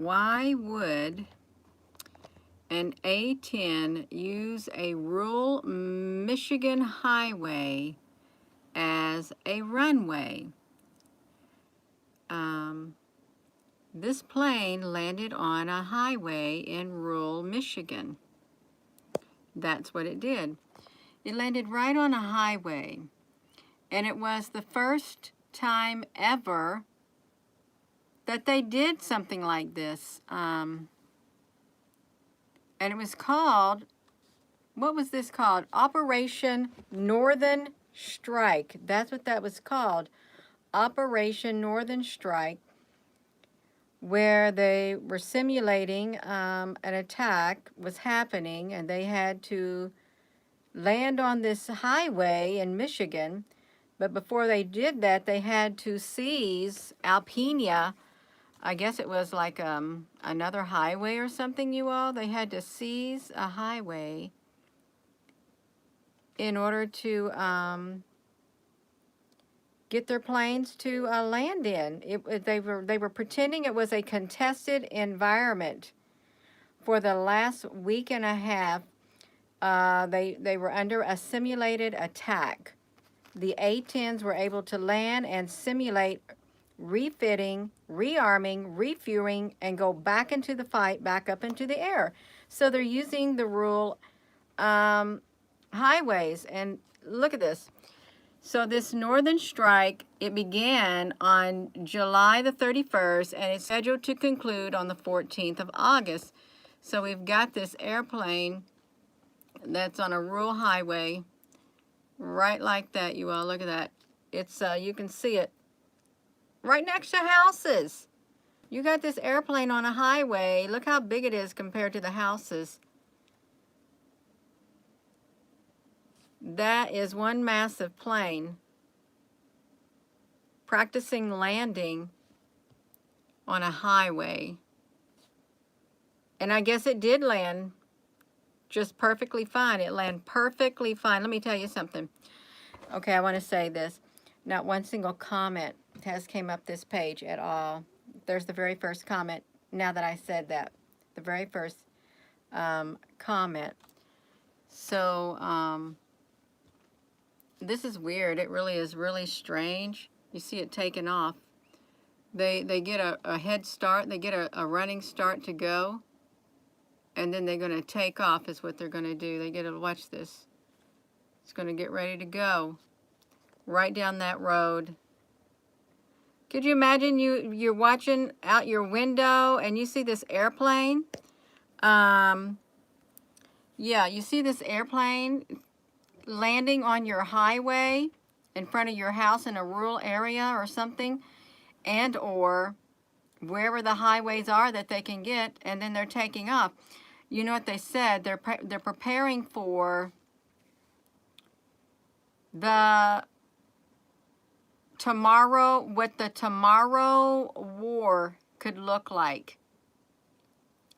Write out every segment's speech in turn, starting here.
Why would an A-10 use a rural Michigan highway as a runway? This plane landed on a highway in rural Michigan. That's what it did. It landed right on a highway, and it was the first time ever that they did something like this. And it was called, what was this called? Operation Northern Strike. That's what that was called. Operation Northern Strike, where they were simulating an attack was happening, and they had to land on this highway in Michigan. But before they did that, they had to seize Alpena. I guess it was like another highway or something, you all. They had to seize a highway in order to get their planes to land in. They were pretending it was a contested environment. For the last week and a half, they were under a simulated attack. The A-10s were able to land and simulate refitting, rearming, refueling, and go back into the fight, back up into the air. So they're using the rural highways. And look at this. So this Northern Strike, it began on July the 31st, and it's scheduled to conclude on the 14th of August. So we've got this airplane that's on a rural highway, right like that, you all. Look at that. It's you can see it right next to houses. You got this airplane on a highway. Look how big it is compared to the houses. That is one massive plane practicing landing on a highway. And I guess it did land just perfectly fine. It landed perfectly fine. Let me tell you something. Okay, I want to say this. Not one single comment has came up this page at all. There's the very first comment, now that I said that. The very first comment. So, this is weird. It really is really strange. You see it taking off. They get a head start. They get a running start to go. And then they're going to take off is what they're going to do. They get to watch this. It's going to get ready to go right down that road. Could you imagine you're watching out your window and you see this airplane? Yeah, you see this airplane landing on your highway in front of your house in a rural area or something, and or wherever the highways are that they can get, and then they're taking off. You know what they said? They're preparing for the tomorrow, what the tomorrow war could look like.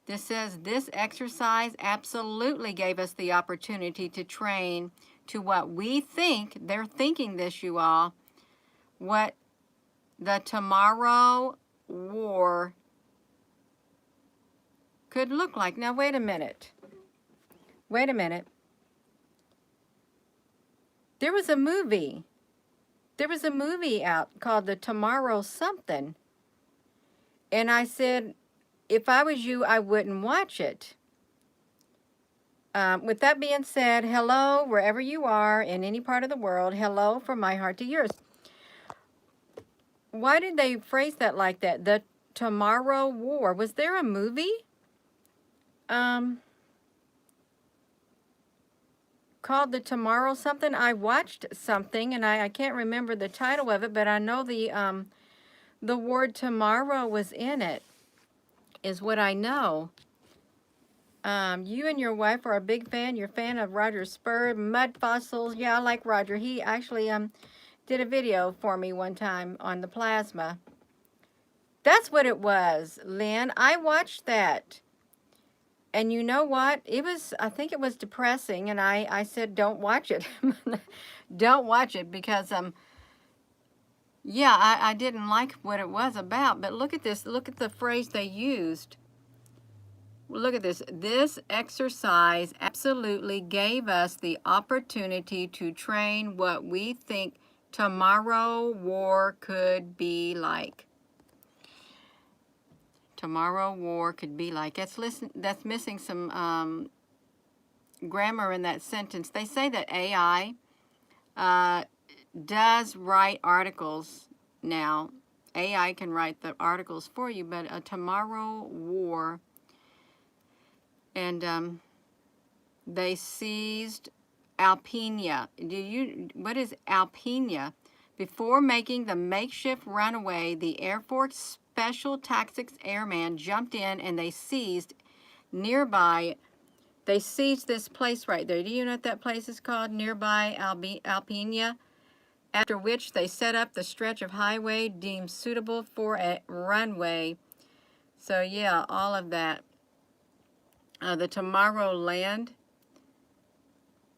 This says, this exercise absolutely gave us the opportunity to train to what we think, they're thinking this, you all, what the tomorrow war could look like. Now, wait a minute. Wait a minute. There was a movie. There was a movie out called The Tomorrow Something. And I said, if I was you, I wouldn't watch it. With that being said, hello, wherever you are in any part of the world. Hello from my heart to yours. Why did they phrase that like that? The Tomorrow War. Was there a movie? Called The Tomorrow Something. I watched something, and I can't remember the title of it, but I know the word tomorrow was in it, is what I know. You and your wife are a big fan. You're a fan of Roger Spurr, Mud Fossils. Yeah, I like Roger. He actually did a video for me one time on the plasma. That's what it was, Lynn. I watched that. And you know what? It was, I think it was depressing, and I said, don't watch it. Don't watch it, because Yeah, I didn't like what it was about, but look at this. Look at the phrase they used. Look at this. This exercise absolutely gave us the opportunity to train what we think tomorrow war could be like. Tomorrow war could be like. That's missing some grammar in that sentence. They say that AI uh, does write articles now. AI can write the articles for you, but a tomorrow war, and they seized Alpena. What is Alpena? Before making the makeshift runaway, the Air Force Special Tactics Airmen jumped in and they seized nearby. They seized this place right there. Do you know what that place is called? Nearby Alpena. After which they set up the stretch of highway deemed suitable for a runway. So yeah, all of that. The Tomorrowland.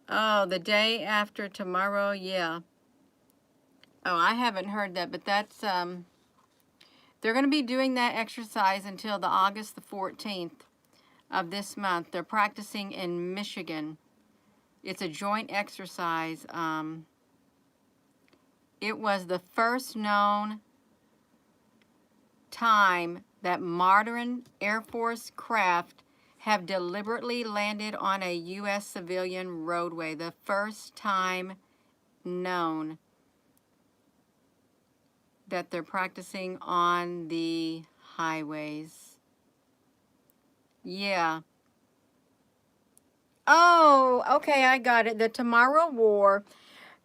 Oh, the day after tomorrow, yeah. Oh, I haven't heard that, but that's, they're going to be doing that exercise until the August the 14th of this month. They're practicing in Michigan. It's a joint exercise. It was the first known time that modern Air Force craft have deliberately landed on a U.S. civilian roadway. The first time known that they're practicing on the highways. Yeah. Oh, okay, I got it. The Tomorrow War.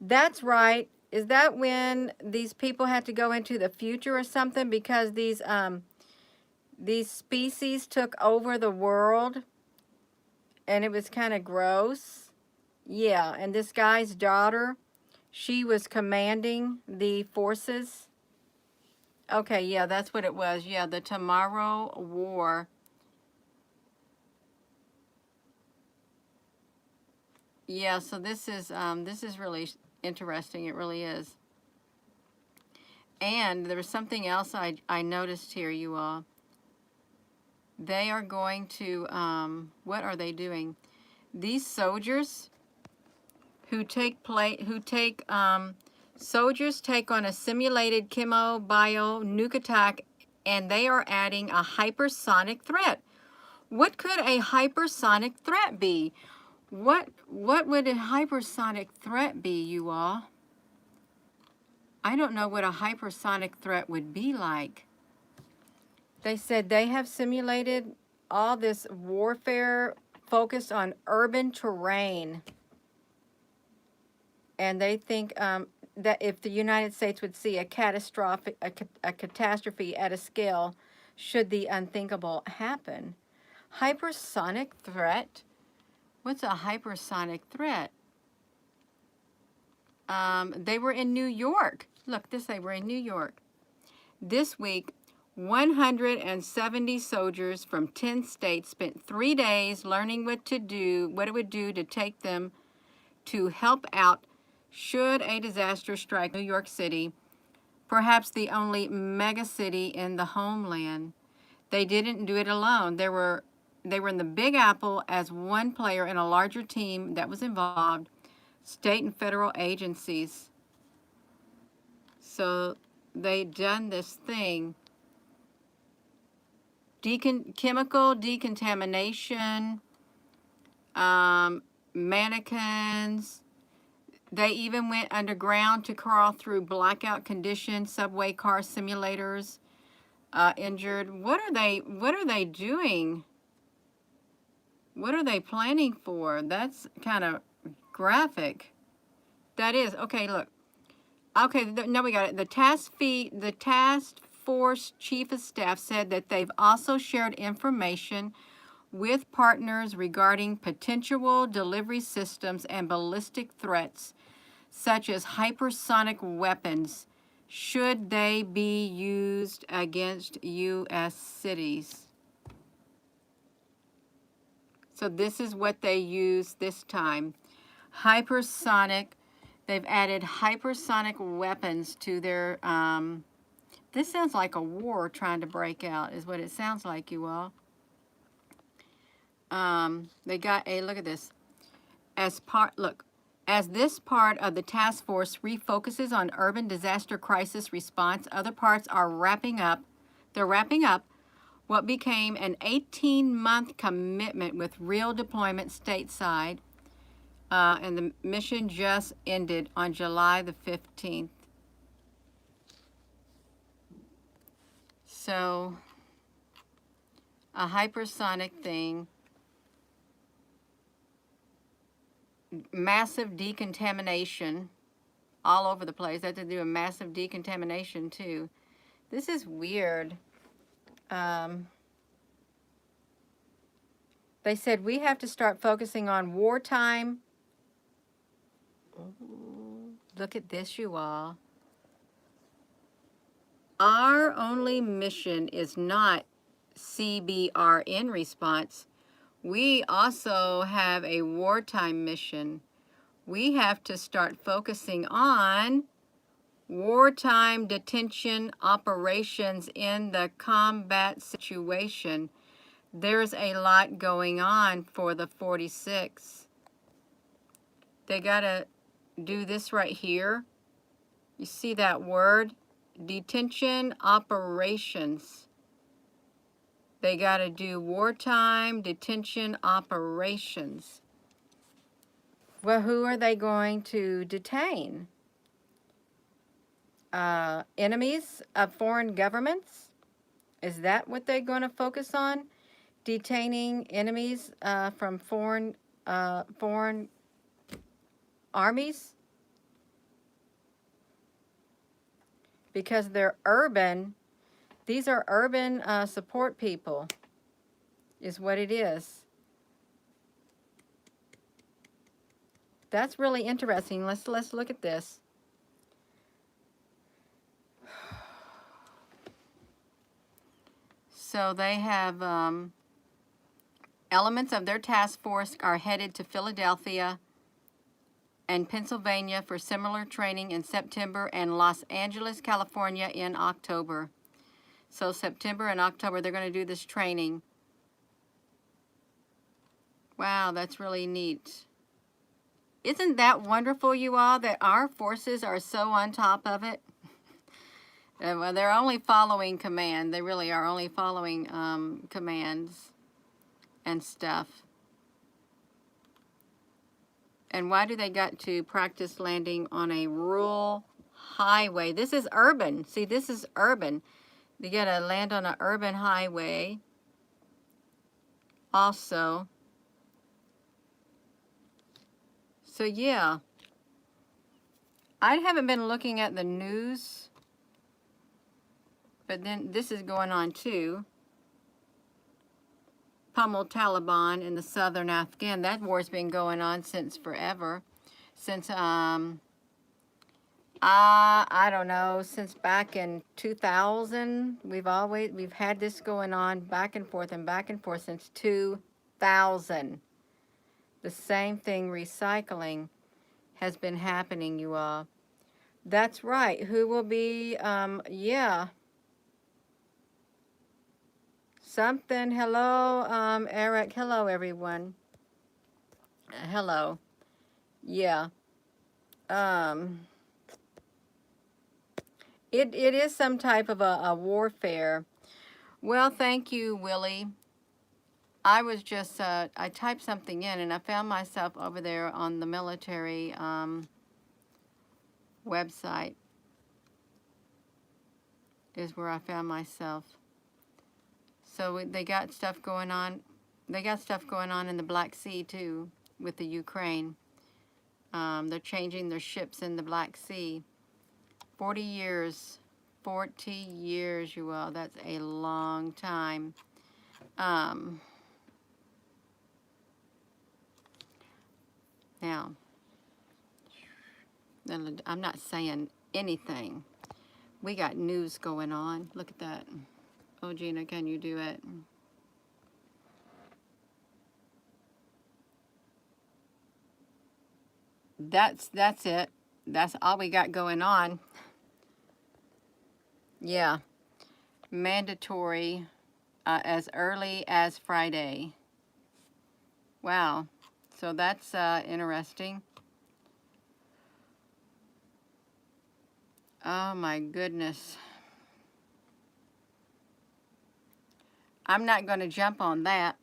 That's right. Is that when these people had to go into the future or something because these species took over the world and it was kind of gross? Yeah, and this guy's daughter, she was commanding the forces. Okay, yeah, that's what it was. Yeah, the Tomorrow War. Yeah, so this is really interesting. It really is. And there was something else I noticed here, you all. They are going to what are they doing? These soldiers who take play who take soldiers take on a simulated chemo bio nuke attack, and they are adding a hypersonic threat. What could a hypersonic threat be? What would a hypersonic threat be, you all? I don't know what a hypersonic threat would be like. They said they have simulated all this warfare focused on urban terrain. And they think that if the United States would see a catastrophe at a scale, should the unthinkable happen. Hypersonic threat? What's a hypersonic threat? They were in New York. Look, they were in New York. This week, 170 soldiers from 10 states spent 3 days learning what it would do to take them to help out should a disaster strike New York City, perhaps the only mega city in the homeland. They didn't do it alone. They were in the Big Apple as one player in a larger team that was involved, state and federal agencies. So they done this thing. Chemical decontamination, mannequins. They even went underground to crawl through blackout conditions, subway car simulators, injured. What are they doing? What are they planning for? That's kind of graphic. That is. Okay, look. Okay, no, we got it. The task force chief of staff said that they've also shared information with partners regarding potential delivery systems and ballistic threats, such as hypersonic weapons, should they be used against U.S. cities. So this is what they used this time. Hypersonic. They've added hypersonic weapons to their, this sounds like a war trying to break out, is what it sounds like, you all. They got a, look at this, as this part of the task force refocuses on urban disaster crisis response, other parts are wrapping up what became an 18-month commitment with real deployment stateside, and the mission just ended on July the 15th. So, a hypersonic thing, massive decontamination all over the place. They have to do a massive decontamination too. This is weird. They said we have to start focusing on wartime. Look at this, you all. Our only mission is not CBRN response. We also have a wartime mission. We have to start focusing on wartime detention operations in the combat situation. There's a lot going on for the 46. They gotta do this right here. You see that word? Detention operations. They gotta do wartime detention operations. Well, who are they going to detain? Enemies of foreign governments? Is that what they're going to focus on? Detaining enemies from foreign armies? Because they're urban. These are urban support people, is what it is. That's really interesting. Let's look at this. So they have elements of their task force are headed to Philadelphia and Pennsylvania for similar training in September, and Los Angeles, California in October. So September and October, they're going to do this training. Wow, that's really neat. Isn't that wonderful, you all, that our forces are so on top of it? Well, they're only following command. They really are only following commands and stuff. And why do they got to practice landing on a rural highway? This is urban. See, this is urban. They got to land on an urban highway also. So, yeah. I haven't been looking at the news. But then this is going on too. Pummel Taliban in the southern Afghan. That war's been going on since forever. Since, I don't know, since back in 2000. We've had this going on back and forth since 2000. The same thing, recycling, has been happening, you all. That's right. Who will be, yeah. Something, hello, Eric, hello, everyone. Hello. Yeah. It is some type of a warfare. Well, thank you, Willie. I was just, I typed something in, and I found myself over there on the military website is where I found myself. So they got stuff going on. They got stuff going on in the Black Sea, too, with the Ukraine. They're changing their ships in the Black Sea. 40 years. 40 years, you all. That's a long time. Now, I'm not saying anything. We got news going on. Look at that. Oh, Gina, can you do it? That's it. that's all we got going on. Yeah, mandatory as early as Friday. Wow, so that's interesting. Oh my goodness. I'm not going to jump on that.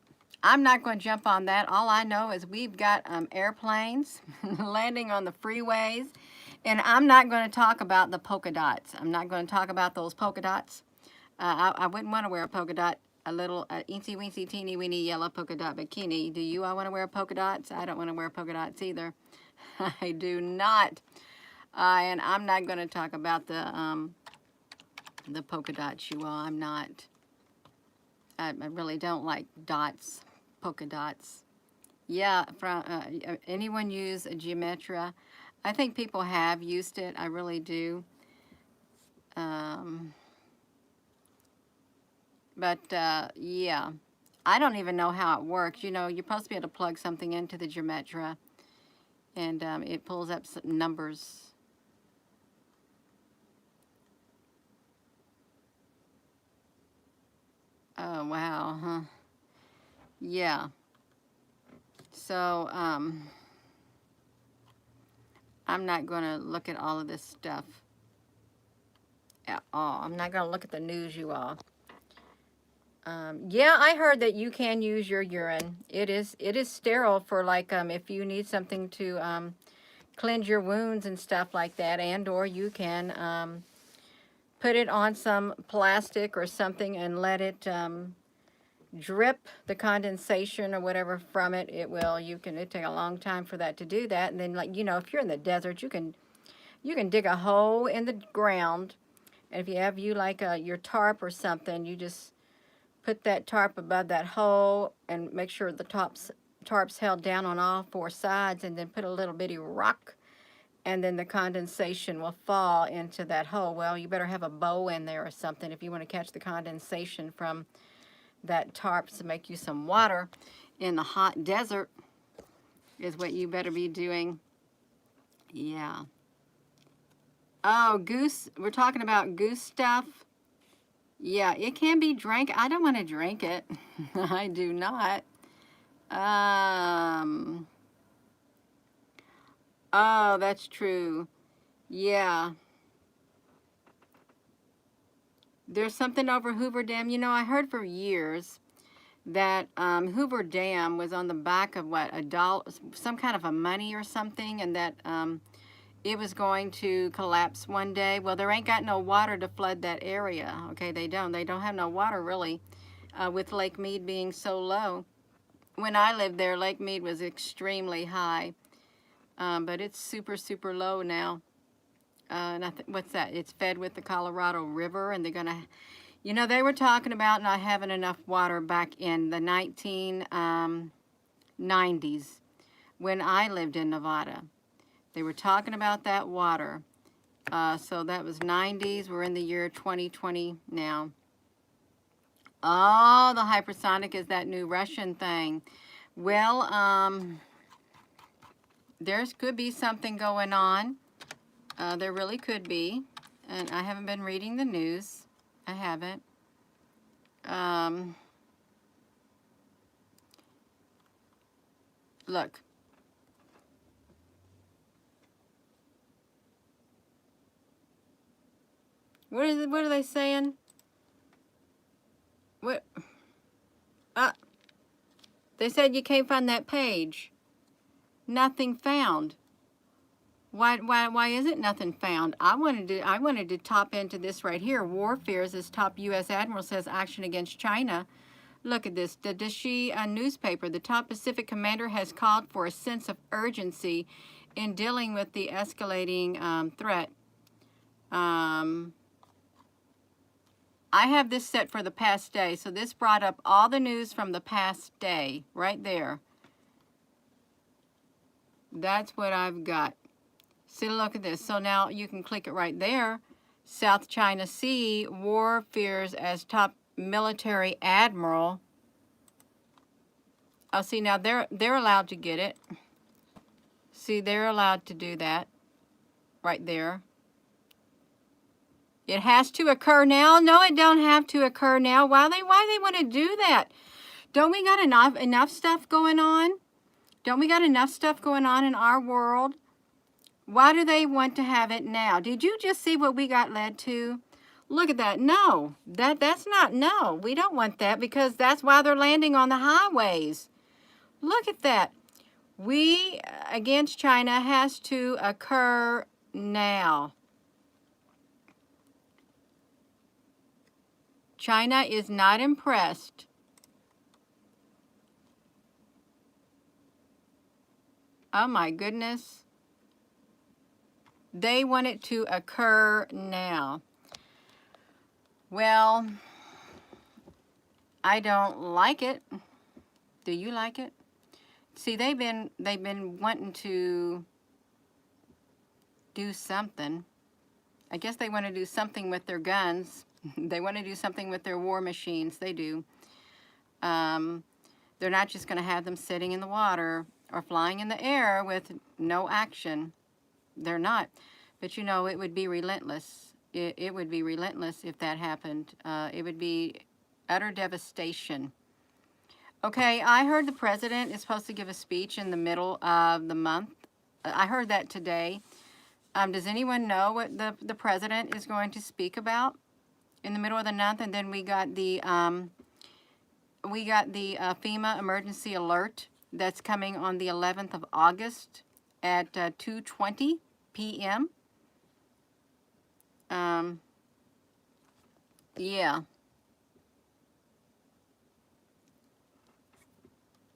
I'm not going to jump on that. All I know is we've got airplanes landing on the freeways, and I'm not going to talk about the polka dots. I'm not going to talk about those polka dots. I wouldn't want to wear a polka dot, a little eensy weensy teeny weeny yellow polka dot bikini. Do you? I want to wear polka dots? I don't want to wear polka dots either. I do not. And I'm not going to talk about the polka dots, you all. I'm not. I really don't like dots, polka dots. Yeah, from anyone use a Geometria? I think people have used it. I really do. But yeah, I don't even know how it works. You know, you're supposed to be able to plug something into the Geometria, and it pulls up some numbers. Oh, wow, huh? Yeah. So, I'm not going to look at all of this stuff at all. I'm not going to look at the news, you all. Yeah, I heard that you can use your urine. It is sterile for like if you need something to cleanse your wounds and stuff like that, and or you can put it on some plastic or something and let it drip the condensation or whatever from it. It take a long time for that to do that. And then, like, you know, if you're in the desert, you can dig a hole in the ground, and if you have like your tarp or something, you just put that tarp above that hole and make sure the tarp's held down on all four sides, and then put a little bitty rock, and then the condensation will fall into that hole. Well, you better have a bow in there or something if you want to catch the condensation from that tarp to make you some water in the hot desert is what you better be doing. Yeah. Oh, goose. We're talking about goose stuff. Yeah, it can be drank. I don't want to drink it. I do not. Oh, that's true. Yeah. There's something over Hoover Dam. You know, I heard for years that Hoover Dam was on the back of what, a dollar, some kind of a money or something, and that it was going to collapse one day. Well, there ain't got no water to flood that area. Okay, they don't have no water really, with Lake Mead being so low. When I lived there, Lake Mead was extremely high, but it's super low now. And what's that? It's fed with the Colorado River, and they're gonna, you know, they were talking about not having enough water back in the 1990s when I lived in Nevada. They were talking about that water. So that was 90s. We're in the year 2020 now. Oh, the hypersonic is that new Russian thing. Well, there could be something going on. There really could be. And I haven't been reading the news. I haven't. Look. What are they saying? What? They said you can't find that page. Nothing found. Why isn't nothing found? I wanted to top into this right here. War fears as top U.S. admiral says action against China. Look at this. The Dashi newspaper. The top Pacific commander has called for a sense of urgency in dealing with the escalating threat. I have this set for the past day, so this brought up all the news from the past day right there. That's what I've got. See, look at this. So now you can click it right there. South China Sea, war fears as top military admiral. Oh, see, now they're allowed to get it. See, they're allowed to do that right there. It has to occur now. No, it don't have to occur now. Why they want to do that? Don't we got enough stuff going on? Don't we got enough stuff going on in our world? Why do they want to have it now? Did you just see what we got led to? Look at that. No, that's not, no, we don't want that, because that's why they're landing on the highways. Look at that. We against China has to occur now. China is not impressed. Oh my goodness. They want it to occur now. Well, I don't like it. Do you like it? See, they've been wanting to do something. I guess they want to do something with their guns. They want to do something with their war machines. They do. They're not just going to have them sitting in the water or flying in the air with no action. They're not. But you know, it would be relentless. It would be relentless if that happened. It would be utter devastation. Okay, I heard the president is supposed to give a speech in the middle of the month. I heard that today. Does anyone know what the president is going to speak about in the middle of the month? And then we got the FEMA emergency alert that's coming on the 11th of August at 2:20 p.m. Yeah.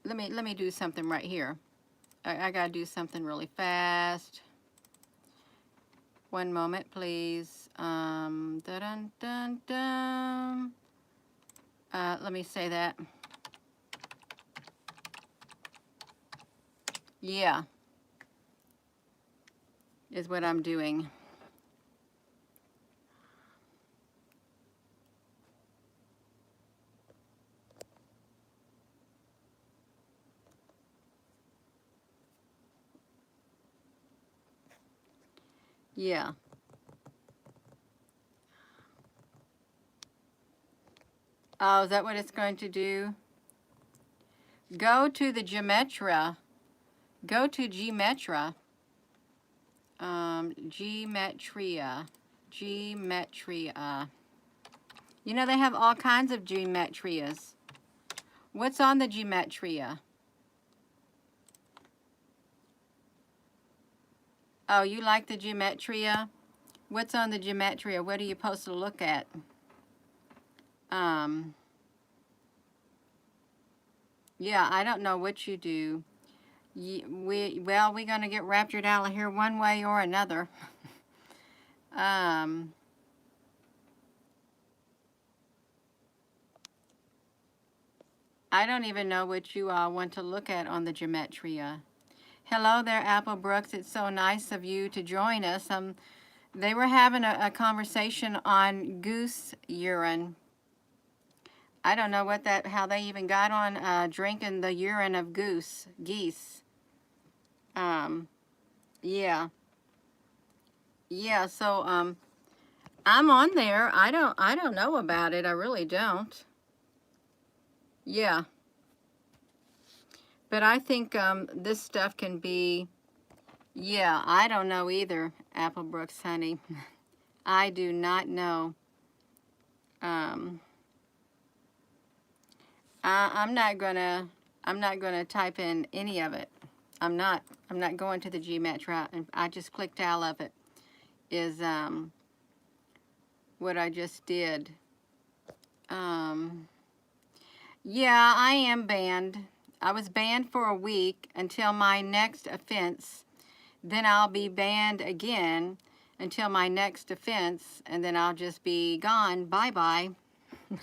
Let me do something right here. I gotta do something really fast. One moment, please. Dun dun dun dun. Let me say that. Yeah, is what I'm doing. Yeah. Oh, is that what it's going to do? Go to the Geometria. Go to Geometria. Geometria. Geometria. You know, they have all kinds of geometrias. What's on the Geometria? Oh, you like the Geometria? What's on the Geometria? What are you supposed to look at? Yeah, I don't know what you do. We're going to get raptured out of here one way or another. I don't even know what you all want to look at on the Geometria. Hello there, Apple Brooks. It's so nice of you to join us. They were having a conversation on goose urine. I don't know how they even got on drinking the urine of geese. Yeah. Yeah, so I'm on there. I don't know about it. I really don't. Yeah. But I think this stuff can be, yeah, I don't know either, Apple Brooks, honey. I do not know. I'm not gonna type in any of it. I'm not going to the Geometria, and I just clicked out of it. Is what I just did. Yeah, I am banned. I was banned for a week until my next offense. Then I'll be banned again until my next offense, and then I'll just be gone. Bye-bye.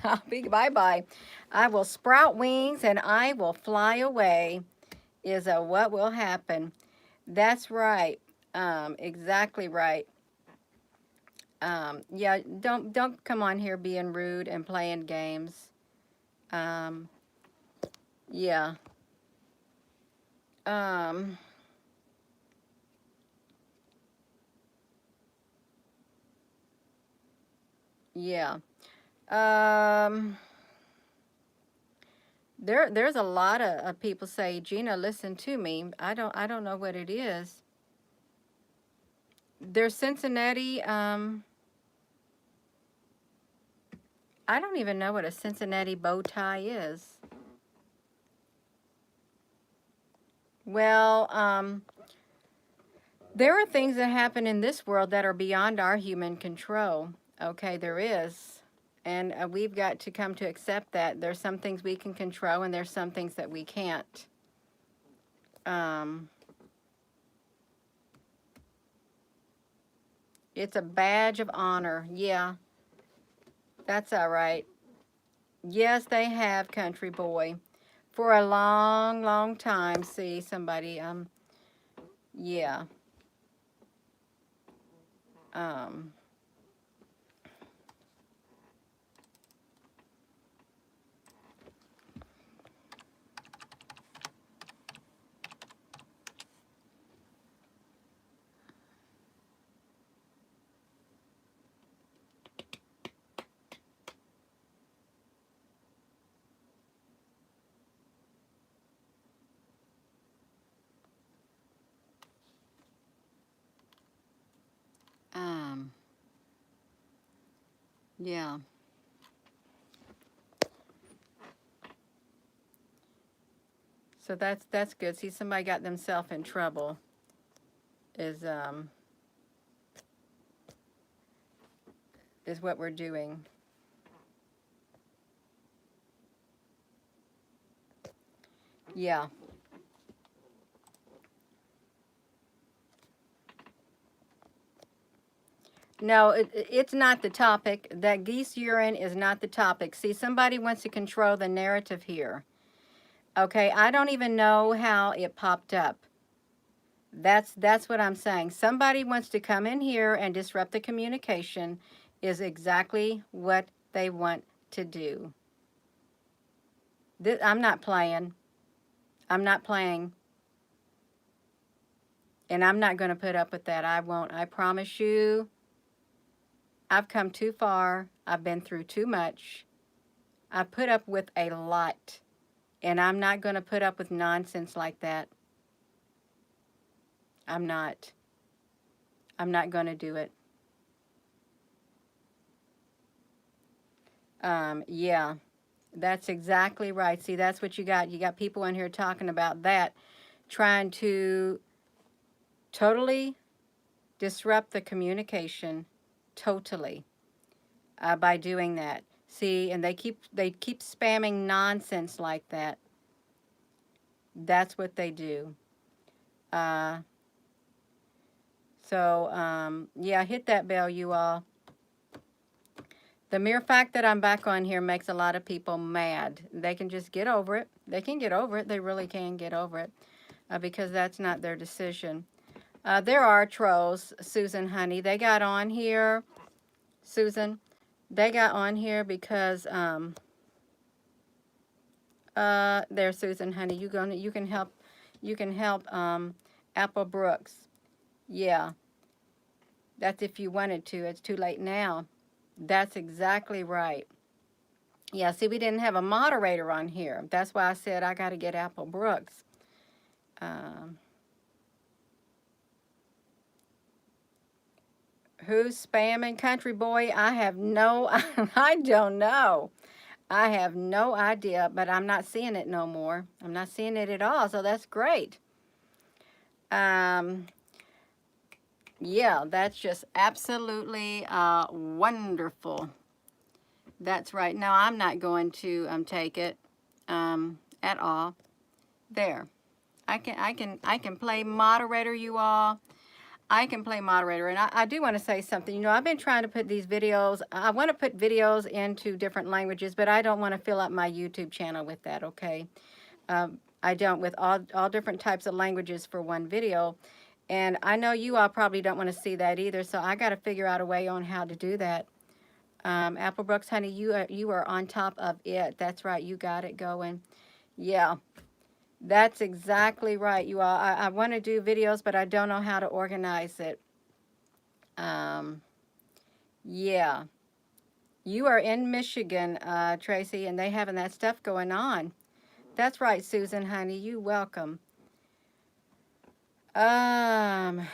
I'll be bye-bye. I will sprout wings and I will fly away is what will happen. That's right. Exactly right. Yeah, don't come on here being rude and playing games. Yeah. Yeah. There's a lot of people say, Gina, listen to me. I don't know what it is. There's Cincinnati. I don't even know what a Cincinnati bow tie is. Well, there are things that happen in this world that are beyond our human control. Okay, there is. And we've got to come to accept that. There's some things we can control and there's some things that we can't. It's a badge of honor. Yeah, that's all right. Yes, they have, country boy. For a long, long time. See, somebody, yeah. Um, um, yeah. So that's good. See, somebody got themselves in trouble. Is what we're doing. Yeah. No, it's not the topic. That geese urine is not the topic. See, somebody wants to control the narrative here. Okay, I don't even know how it popped up. That's what I'm saying. Somebody wants to come in here and disrupt the communication is exactly what they want to do. I'm not playing. I'm not playing. And I'm not going to put up with that. I won't. I promise you. I've come too far. I've been through too much. I put up with a lot. And I'm not going to put up with nonsense like that. I'm not. I'm not going to do it. Yeah, that's exactly right. See, that's what you got. You got people in here talking about that, trying to totally disrupt the communication, totally, by doing that. See, and they keep spamming nonsense like that. That's what they do. Uh, yeah, hit that bell, you all. The mere fact that I'm back on here makes a lot of people mad. They can just get over it. They can get over it. They really can get over it because that's not their decision. There are trolls, Susan, honey. They got on here, Susan. They got on here because there, Susan, honey. You can help Apple Brooks. Yeah, that's if you wanted to. It's too late now. That's exactly right. Yeah, see, we didn't have a moderator on here. That's why I said I got to get Apple Brooks. Who's spamming Country Boy? I have no, I don't know. I have no idea, but I'm not seeing it no more. I'm not seeing it at all, so that's great. Yeah, that's just absolutely wonderful. That's right. No, I'm not going to take it at all. There. I can play moderator, you all. I can play moderator, and I do want to say something. You know, I've been trying to put these videos, I want to put videos into different languages, but I don't want to fill up my YouTube channel with that, okay? I don't, with all different types of languages for one video. And I know you all probably don't want to see that either, so I got to figure out a way on how to do that. Apple Brooks, honey, you are on top of it. That's right, you got it going. Yeah. That's exactly right, you all. I want to do videos, but I don't know how to organize it. Yeah. You are in Michigan, Tracy, and they having that stuff going on. That's right, Susan, honey. You welcome. Yeah.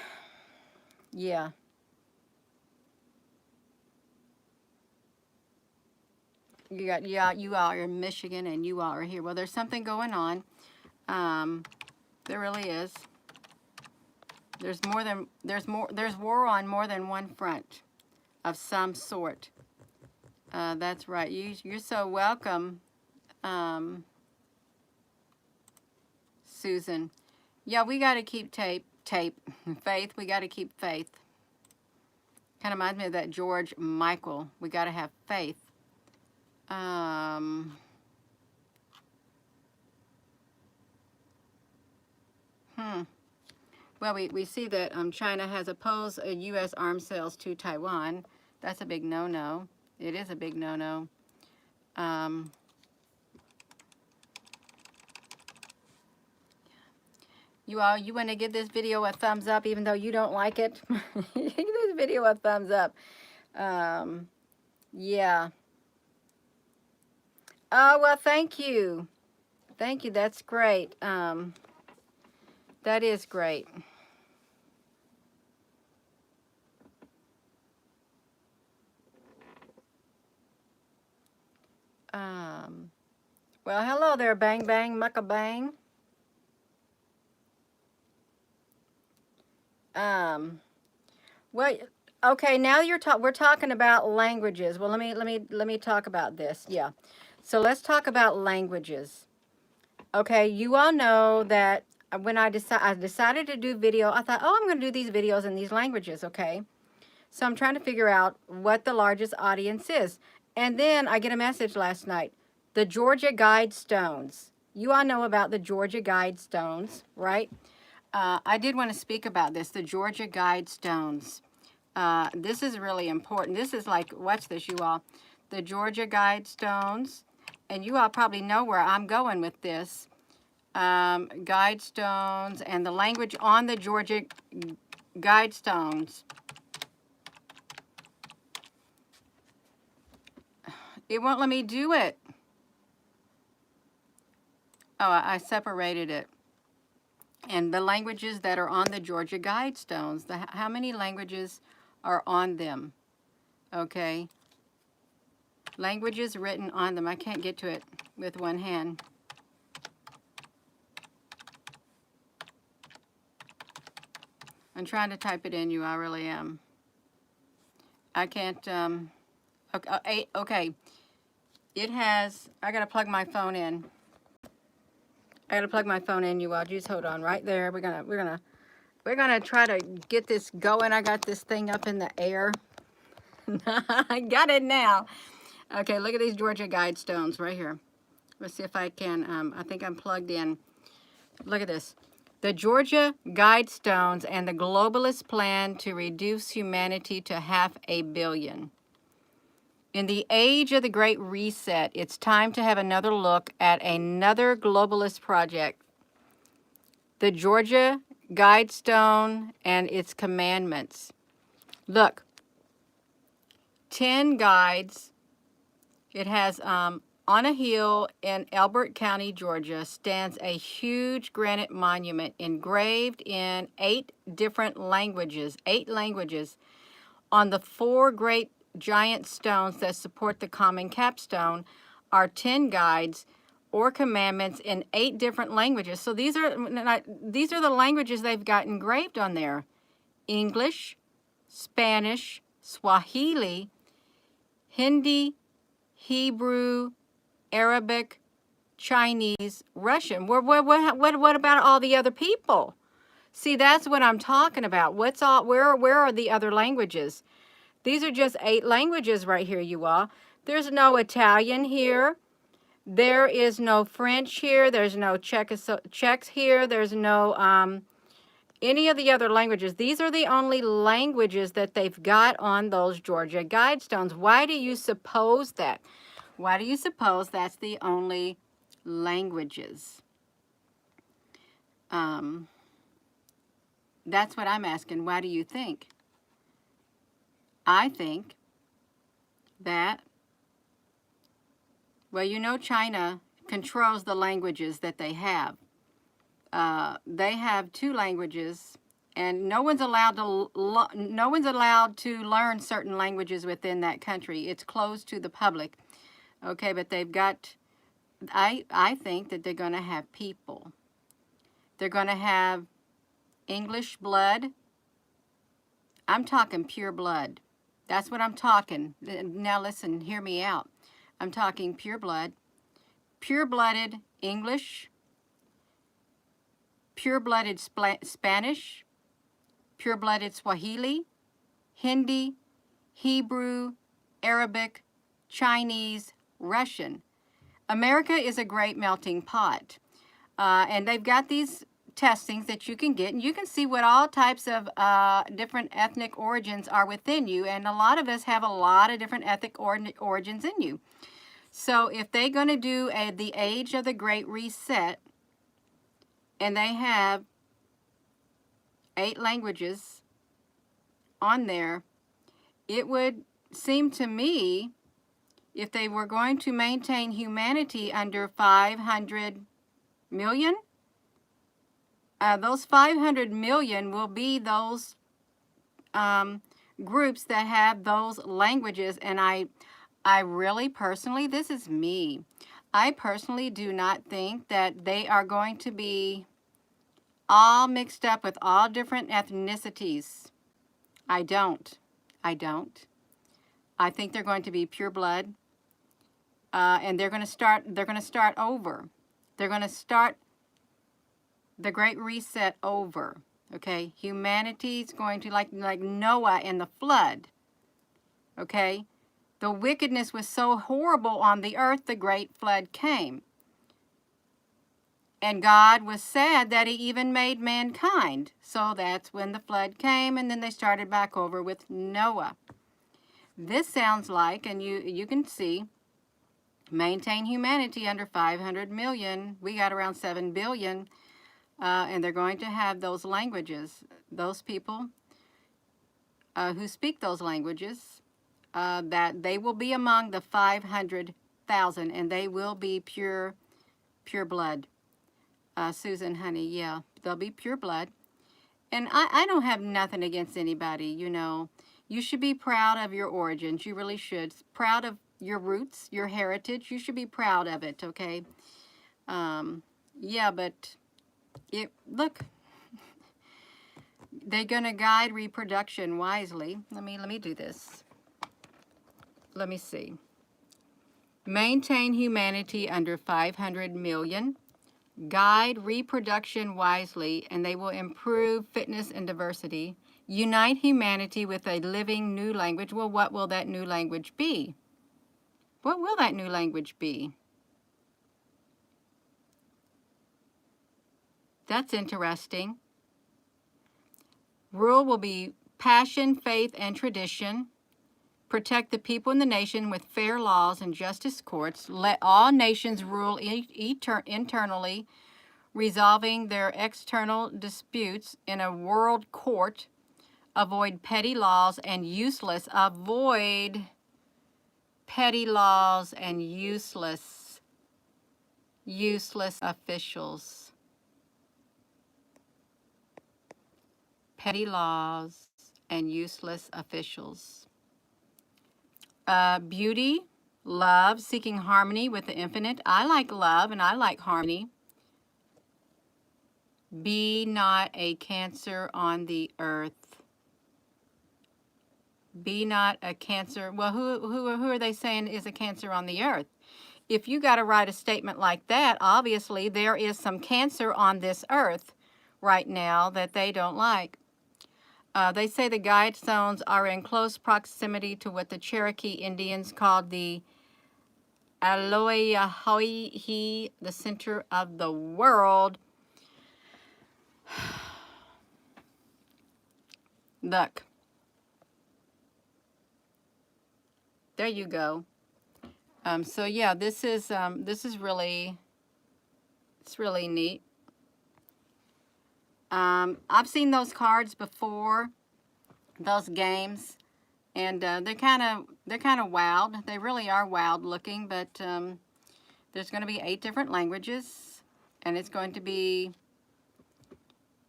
You all are in Michigan and you all are here. Well, there's something going on. There really is. There's war on more than one front of some sort. That's right. You're so welcome, Susan. Yeah, we got to keep faith. We got to keep faith. Kind of reminds me of that George Michael. We got to have faith. Well, we see that China has opposed U.S. arms sales to Taiwan. That's a big no-no. It is a big no-no. You want to give this video a thumbs up even though you don't like it? Give this video a thumbs up. Yeah. Oh, well, thank you. Thank you. That's great. That is great. Well, hello there, Bang Bang Mucka Bang. Well, okay, now we're talking about languages. Well, let me talk about this. Yeah. So let's talk about languages. Okay, you all know that when I decided to do video, I thought, oh, I'm going to do these videos in these languages, okay? So I'm trying to figure out what the largest audience is. And then I get a message last night, the Georgia Guidestones. You all know about the Georgia Guidestones, right? I did want to speak about this, the Georgia Guidestones. This is really important. This is like, watch this, you all. The Georgia Guidestones. And you all probably know where I'm going with this. Guidestones and the language on the Georgia Guidestones. It won't let me do it. Oh, I separated it. And the languages that are on the Georgia Guidestones, how many languages are on them? Okay. Languages written on them. I can't get to it with one hand. I'm trying to type it in, I really am. I can't, okay. It has, I gotta plug my phone in. I gotta plug my phone in, you all. Just hold on right there. We're gonna try to get this going. I got this thing up in the air. I got it now. Okay, look at these Georgia Guidestones right here. Let's see if I can, I think I'm plugged in. Look at this. The Georgia Guidestones and the globalist plan to reduce humanity to 500 million. In the age of the Great Reset, it's time to have another look at another globalist project. The Georgia Guidestone and its commandments. Look, 10 guides. It has, on a hill in Elbert County, Georgia, stands a huge granite monument engraved in 8 different languages, 8 languages, on the 4 great giant stones that support the common capstone are 10 guides or commandments in 8 different languages. So these are the languages they've got engraved on there. English, Spanish, Swahili, Hindi, Hebrew, Arabic, Chinese, Russian. What about all the other people? See, that's what I'm talking about. Where are the other languages? These are just 8 languages right here, you all. There's no Italian here. There is no French here. There's no Czechs here. There's no any of the other languages. These are the only languages that they've got on those Georgia Guidestones. Why do you suppose that? Why do you suppose that's the only languages? That's what I'm asking. Why do you think? I think that Well, you know, China controls the languages that they have. They have 2 languages, and no one's allowed to learn certain languages within that country. It's closed to the public. Okay, but they've got, I think that they're going to have people. They're going to have English blood. I'm talking pure blood. That's what I'm talking. Now listen, hear me out. I'm talking pure blood, pure-blooded English, pure-blooded Spanish, pure-blooded Swahili, Hindi, Hebrew, Arabic, Chinese, Russian. America is a great melting pot. And they've got these testings that you can get, and you can see what all types of different ethnic origins are within you, and a lot of us have a lot of different ethnic origins in you. So if they're going to do the age of the Great Reset, and they have 8 languages on there, it would seem to me, if they were going to maintain humanity under 500 million, those 500 million will be those groups that have those languages. And I really personally, this is me, I personally do not think that they are going to be all mixed up with all different ethnicities. I don't. I think they're going to be pure blood, and they're going to start over. They're going to start the Great Reset over. Okay, humanity's going to, like Noah and the flood. Okay, the wickedness was so horrible on the earth, the great flood came. And God was sad that he even made mankind. So that's when the flood came, and then they started back over with Noah. This sounds like, and you can see, maintain humanity under 500 million. We got around 7 billion, and they're going to have those languages. Those people who speak those languages, that they will be among the 500,000, and they will be pure blood. Susan, honey, yeah, they'll be pure blood. And I don't have nothing against anybody, you know. You should be proud of your origins. You really should. Proud of your roots, your heritage. You should be proud of it, okay? Yeah, but look, they're going to guide reproduction wisely. Let me do this. Let me see. Maintain humanity under 500 million. Guide reproduction wisely, and they will improve fitness and diversity. Unite humanity with a living new language. Well, what will that new language be? What will that new language be? That's interesting. Rule will be passion, faith, and tradition. Protect the people in the nation with fair laws and justice courts. Let all nations rule internally, resolving their external disputes in a world court. Avoid petty laws and useless. Avoid petty laws and useless officials. Petty laws and useless officials. Beauty, love, seeking harmony with the infinite. I like love and I like harmony. Be not a cancer on the earth. Be not a cancer. Well, who are they saying is a cancer on the earth? If you got to write a statement like that, obviously there is some cancer on this earth right now that they don't like. They say the guide zones are in close proximity to what the Cherokee Indians called the Aloiahoihi, the center of the world. Look. There you go. So yeah, this is really, it's really neat. I've seen those cards before, those games, and they're kind of wild. They really are wild looking, but There's going to be 8 different languages, and it's going to be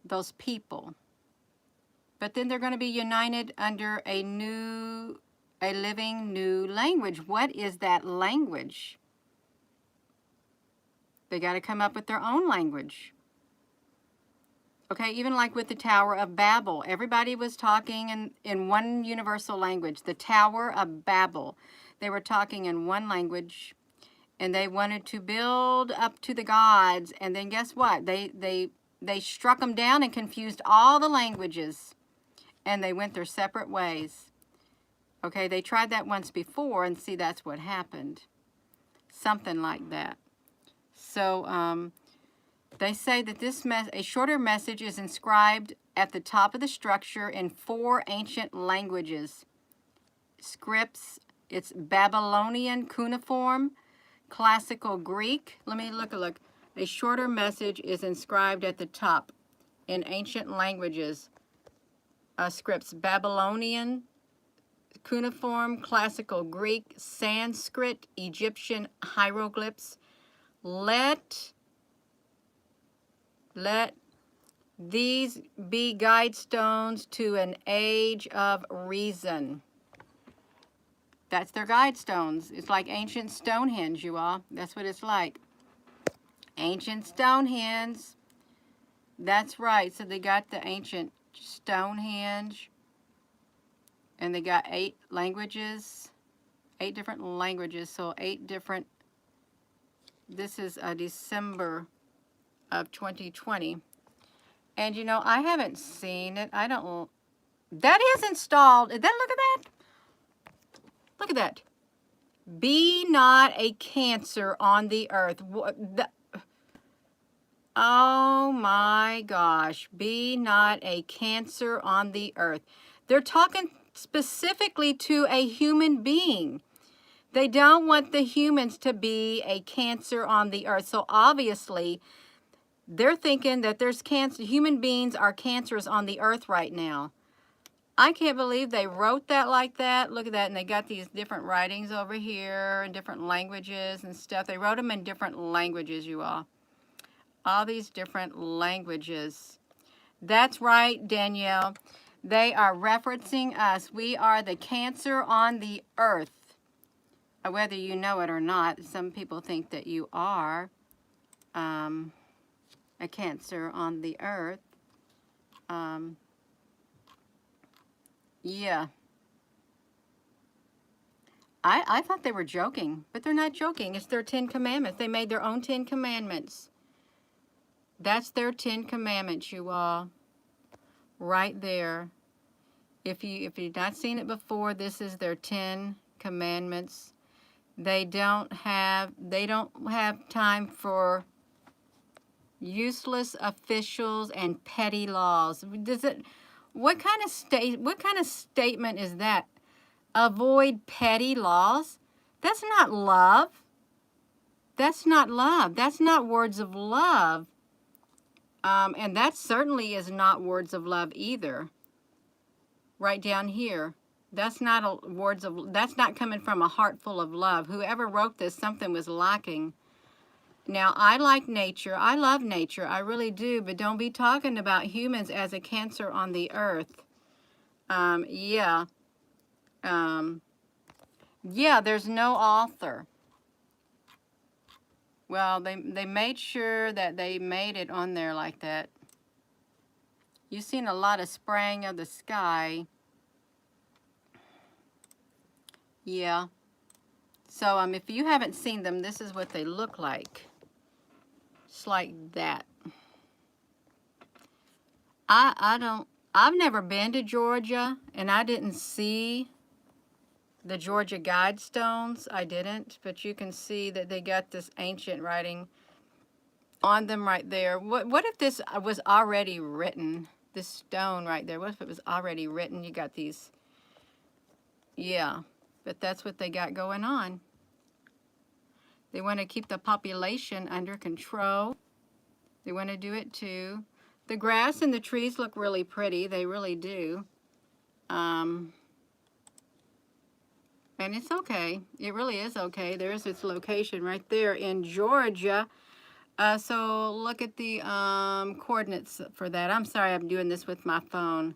those people. But then they're going to be united under a living new language. What is that language? They got to come up with their own language. Okay, even like with the Tower of Babel, everybody was talking in one universal language, the Tower of Babel. They were talking in one language, and they wanted to build up to the gods, and then guess what? They struck them down and confused all the languages, and they went their separate ways. Okay, they tried that once before, and see, that's what happened. Something like that. So, they say that a shorter message is inscribed at the top of the structure in 4 ancient languages. Scripts, it's Babylonian cuneiform, Classical Greek. Let me look. A shorter message is inscribed at the top in ancient languages. Scripts, Babylonian cuneiform, Classical Greek, Sanskrit, Egyptian hieroglyphs. Let these be guide stones to an age of reason. That's their guide stones. It's like ancient Stonehenge, you all. That's what it's like. Ancient Stonehenge. That's right. So they got the ancient Stonehenge. And they got 8 languages. 8 different languages. So 8 different. This is December of 2020. And you know, I haven't seen it. I don't. That is installed. Look at that. Look at that. Be not a cancer on the earth. Oh my gosh. Be not a cancer on the earth. They're talking specifically to a human being. They don't want the humans to be a cancer on the earth. So obviously, they're thinking that there's cancer. Human beings are cancers on the earth right now. I can't believe they wrote that like that. Look at that. And they got these different writings over here in different languages and stuff. They wrote them in different languages, you all. All these different languages. That's right, Danielle. They are referencing us. We are the cancer on the earth. Whether you know it or not, some people think that you are a cancer on the earth. Yeah. I thought they were joking, but they're not joking. It's their 10 commandments. They made their own 10 commandments. That's their 10 commandments, you all. Right there. If you've not seen it before, this is their 10 commandments. They don't have time for useless officials and petty laws. What kind of statement is that? Avoid petty laws? That's not love. That's not love. That's not words of love. And that certainly is not words of love either. Right down here. That's not that's not coming from a heart full of love. Whoever wrote this, something was lacking. Now, I like nature. I love nature. I really do. But don't be talking about humans as a cancer on the earth. Yeah. Yeah, there's no author. Well, they made sure that they made it on there like that. You've seen a lot of spraying of the sky. Yeah. So, if you haven't seen them, this is what they look like. It's like that. I've never been to Georgia, and I didn't see the Georgia Guidestones. I didn't, but you can see that they got this ancient writing on them right there. What if this was already written? This stone right there, what if it was already written? You got these, yeah, but that's what they got going on. They want to keep the population under control. They want to do it too. The grass and the trees look really pretty. They really do. And it's okay. It really is okay. There's its location right there in Georgia. So look at the coordinates for that. I'm sorry, I'm doing this with my phone.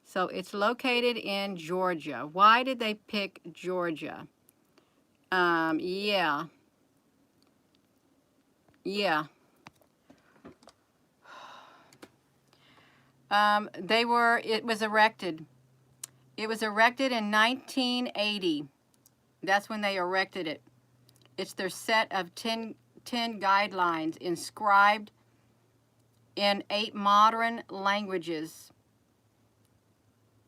So it's located in Georgia. Why did they pick Georgia? Yeah, yeah. It was erected. It was erected in 1980. That's when they erected it. It's their set of 10 guidelines inscribed in 8 modern languages.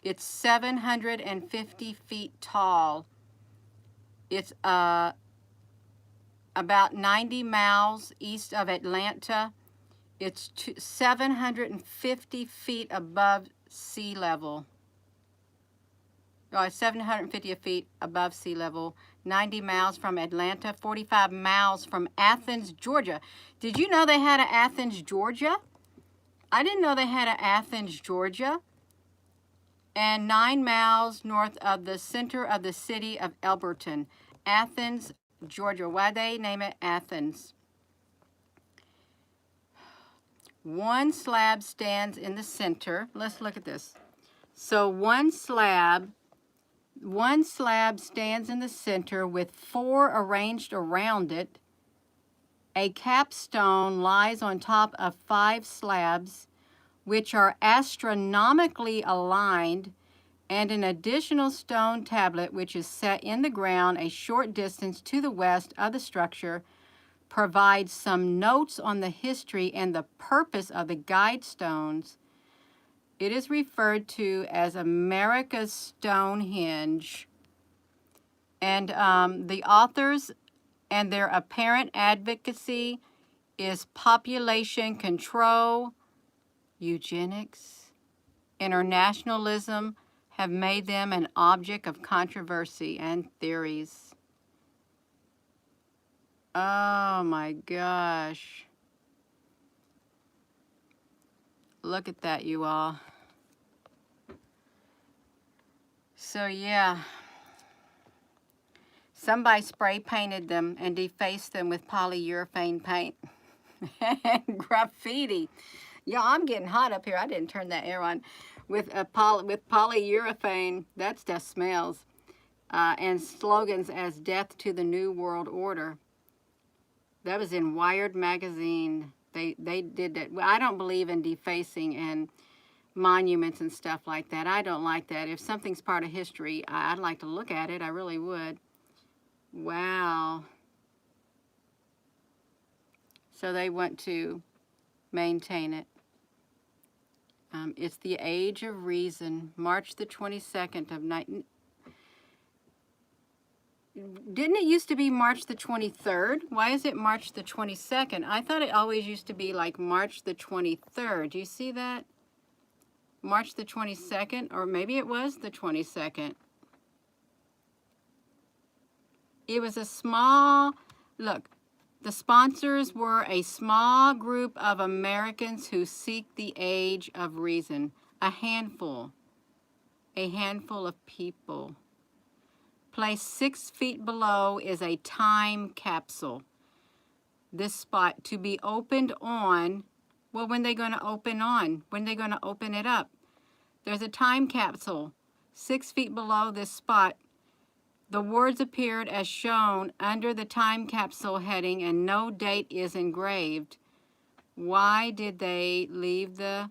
It's 750 feet tall. It's about 90 miles east of Atlanta. It's 750 feet above sea level. 750 feet above sea level, 90 miles from Atlanta, 45 miles from Athens, Georgia. Did you know they had an Athens, Georgia? I didn't know they had an Athens, Georgia. And 9 miles north of the center of the city of Elberton, Athens, Georgia. Why they name it Athens? One slab stands in the center. Let's look at this. So one slab stands in the center with 4 arranged around it. A capstone lies on top of 5 slabs, which are astronomically aligned, and an additional stone tablet, which is set in the ground a short distance to the west of the structure, provides some notes on the history and the purpose of the guide stones. It is referred to as America's Stonehenge. And the authors and their apparent advocacy is population control, eugenics, internationalism have made them an object of controversy and theories. Oh my gosh. Look at that, you all. So yeah, somebody spray painted them and defaced them with polyurethane paint and graffiti. Yeah, I'm getting hot up here. I didn't turn that air on. With polyurethane, that stuff smells. And slogans as death to the New World Order. That was in Wired magazine. They did that. Well, I don't believe in defacing and monuments and stuff like that. I don't like that. If something's part of history, I'd like to look at it. I really would. Wow. So they want to maintain it. It's the Age of Reason, March the 22nd of 19... Didn't it used to be March the 23rd? Why is it March the 22nd? I thought it always used to be like March the 23rd. Do you see that? March the 22nd, or maybe it was the 22nd. It was a small, look, the sponsors were a small group of Americans who seek the age of reason. A handful of people. Placed 6 feet below is a time capsule. This spot to be opened on, well, when are they going to open on? When are they going to open it up? There's a time capsule 6 feet below this spot. The words appeared as shown under the time capsule heading and no date is engraved. Why did they leave the...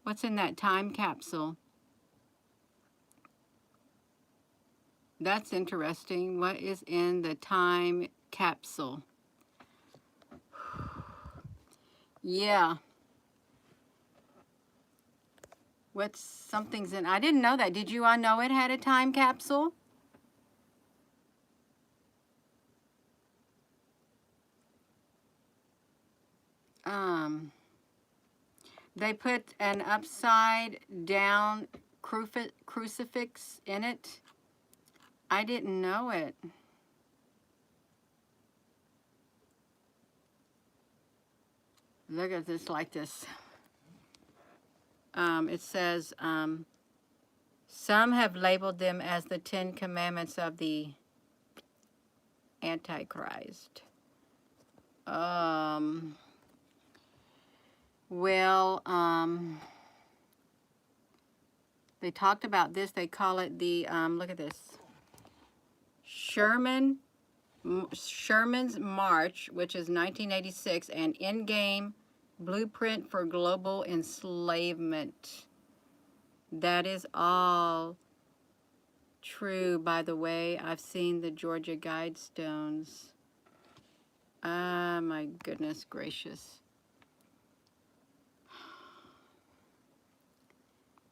What's in that time capsule? That's interesting. What is in the time capsule? Yeah. Something's in... I didn't know that. Did you all know it had a time capsule? They put an upside down crucifix in it. I didn't know it. Look at this like this. It says, Some have labeled them as the 10 Commandments of the Antichrist. Well, they talked about this. They call it the, look at this, Sherman's March, which is 1986, an in-game blueprint for global enslavement. That is all true, by the way. I've seen the Georgia Guidestones. Ah, my goodness gracious.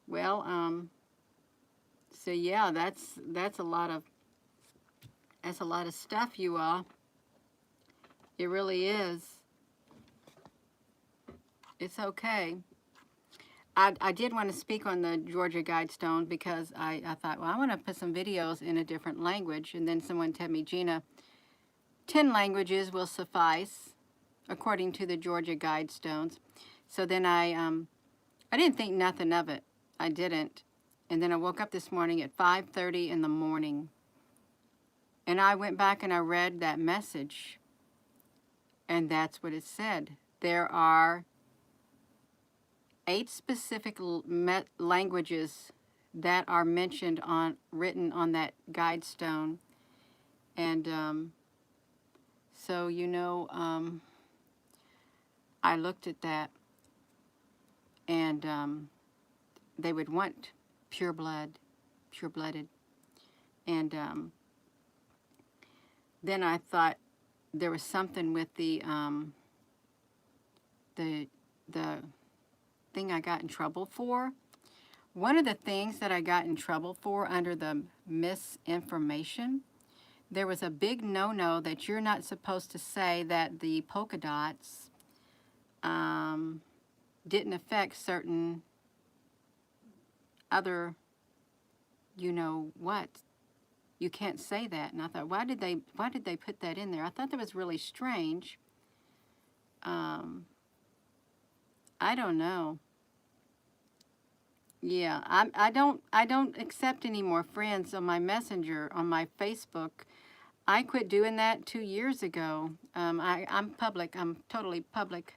Well, so yeah, that's a lot of stuff, you all. It really is. It's okay. I did want to speak on the Georgia Guidestone because I thought, well, I want to put some videos in a different language. And then someone told me, Gina, 10 languages will suffice, according to the Georgia Guidestones. So then I didn't think nothing of it. I didn't. And then I woke up this morning at 5:30 in the morning. And I went back and I read that message. And that's what it said. There are 8 specific languages that are mentioned written on that Guidestone. And so, you know, I looked at that, and they would want pure-blooded. And then I thought there was something with the thing I got in trouble for. One of the things that I got in trouble for under the misinformation, there was a big no-no that you're not supposed to say that the polka dots didn't affect certain other, you know what. You can't say that. And I thought, why did they put that in there? I thought that was really strange. I don't know. Yeah, I don't accept any more friends on my Messenger, on my Facebook. I quit doing that 2 years ago. I'm public. I'm totally public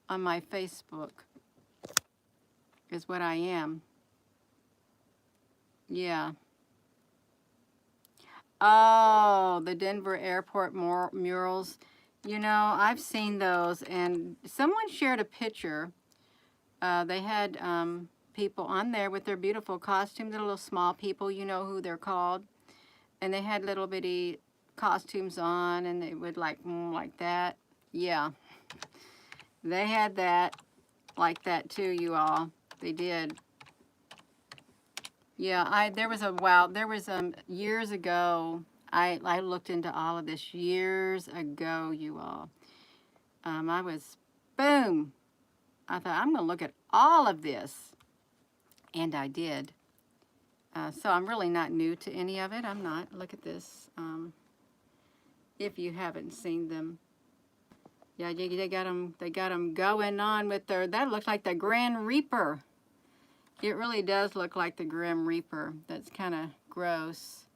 on my Facebook, is what I am. Yeah. Oh, the Denver airport murals. You know, I've seen those, and someone shared a picture. They had people on there with their beautiful costumes, the little small people, you know who they're called. And they had little bitty costumes on, and they would like that. Yeah. They had that like that too, you all. They did. Yeah, there was years ago, I looked into all of this years ago, you all. I was, boom. I thought, I'm going to look at all of this. And I did. So I'm really not new to any of it. I'm not. Look at this. If you haven't seen them. Yeah, they got them going on with that looks like the Grand Reaper. It really does look like the Grim Reaper. That's kind of gross.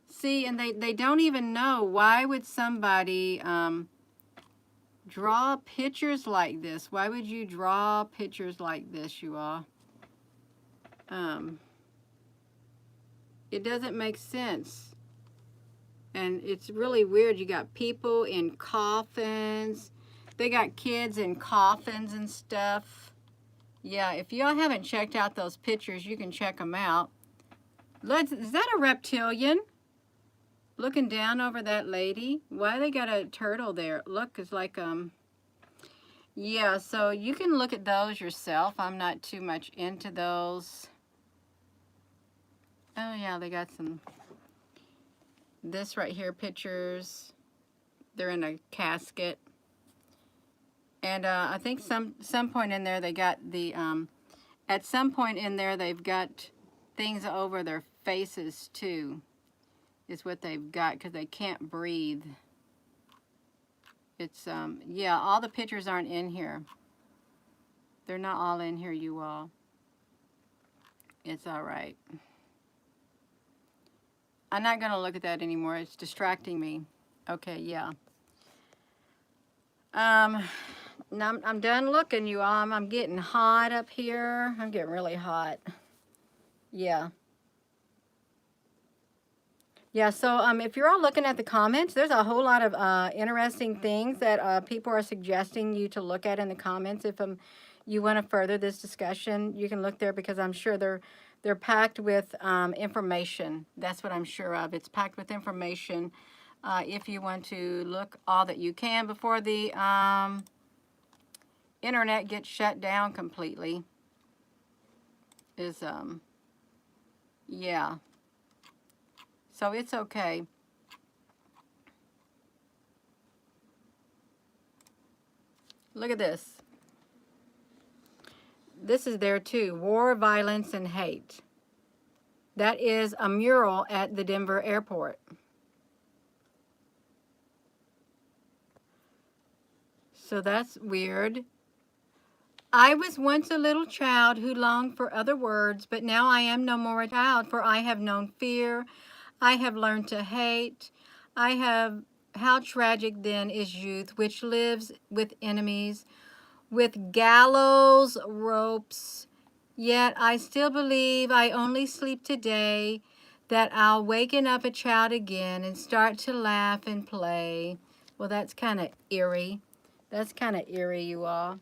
See, and they don't even know. Why would somebody draw pictures like this? Why would you draw pictures like this, you all? It doesn't make sense. And it's really weird. You got people in coffins. They got kids in coffins and stuff. Yeah, if y'all haven't checked out those pictures, you can check them out. Is that a reptilian? Looking down over that lady. Why they got a turtle there? Look, it's like, yeah, so you can look at those yourself. I'm not too much into those. Oh, yeah, they got this right here, pictures. They're in a casket. And I think some point in there they got the, at some point in there they've got things over their faces too, is what they've got, because they can't breathe. It's, yeah, all the pictures aren't in here. They're not all in here, you all. It's all right. I'm not going to look at that anymore. It's distracting me. Okay, yeah. Now I'm done looking, you all. I'm getting hot up here. I'm getting really hot. Yeah. Yeah, so if you're all looking at the comments, there's a whole lot of interesting things that people are suggesting you to look at in the comments. If you want to further this discussion, you can look there because I'm sure they're packed with information. That's what I'm sure of. It's packed with information. If you want to look all that you can before the internet gets shut down completely, is yeah. So it's okay. Look at this. This is there too. War, violence, and hate. That is a mural at the Denver airport. So that's weird. I was once a little child who longed for other words, but now I am no more a child, for I have known fear. I have learned to hate. How tragic then is youth, which lives with enemies, with gallows ropes. Yet I still believe I only sleep today, that I'll waken up a child again and start to laugh and play. Well, that's kind of eerie. That's kind of eerie, you all.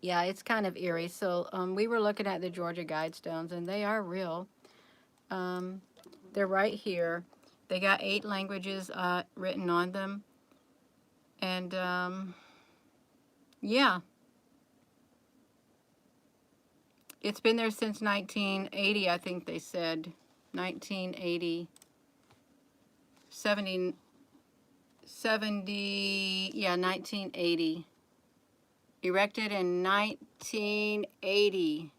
Yeah, it's kind of eerie. So we were looking at the Georgia Guidestones, and they are real. They're right here. They got 8 languages written on them. And yeah. It's been there since 1980, I think they said. 1980. 70, yeah, 1980. Erected in 1980.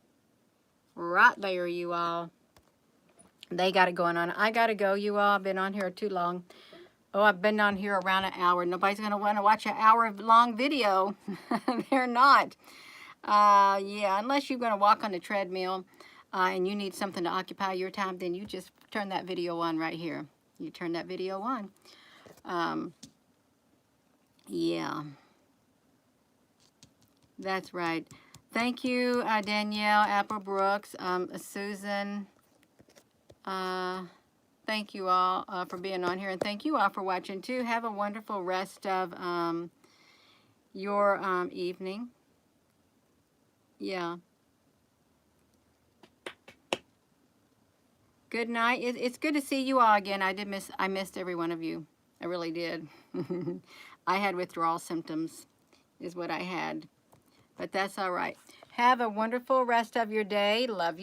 Right there, you all. They got it going on. I got to go, you all. I've been on here too long. Oh, I've been on here around an hour. Nobody's going to want to watch an hour-long video. They're not. Yeah, unless you're going to walk on the treadmill and you need something to occupy your time, then you just turn that video on right here. You turn that video on. Yeah, that's right. Thank you, Danielle Applebrooks, Susan. Thank you all for being on here, and thank you all for watching too. Have a wonderful rest of your evening. Yeah. Good night. It's good to see you all again. I missed every one of you. I really did. I had withdrawal symptoms is what I had. But that's all right. Have a wonderful rest of your day. Love you.